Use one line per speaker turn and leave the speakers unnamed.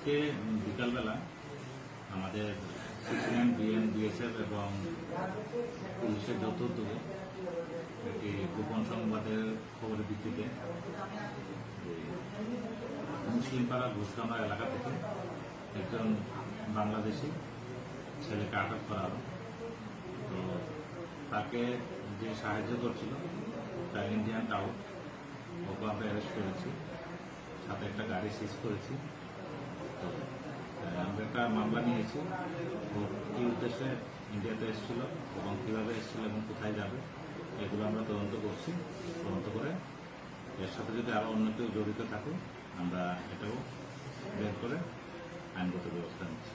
আজকে বিকালবেলা আমাদের সিসিএম, বিএন, বিএসএফ এবং পুলিশের যৌথ উদ্যোগে একটি গোপন সংবাদের খবরের ভিত্তিতে মুসলিমপাড়া ঘোষকামরা এলাকা থেকে একজন বাংলাদেশি ছেলেকে আটক করা হলো। তো তাকে যে সাহায্য করছিল তার ইন্ডিয়ান টাউট, ওকে আমরা অ্যারেস্ট করেছি, সাথে একটা গাড়ি সিজ করেছি। তো আমরা একটা মামলা নিয়েছি, ও কী উদ্দেশ্যে ইন্ডিয়াতে এসেছিল এবং কীভাবে এসেছিল এবং কোথায় যাবে এগুলো আমরা তদন্ত করছি। তদন্ত করে এর সাথে যদি আরও অন্য কেউ জড়িত থাকে আমরা এটাও বের করে আইনগত ব্যবস্থা নিচ্ছি।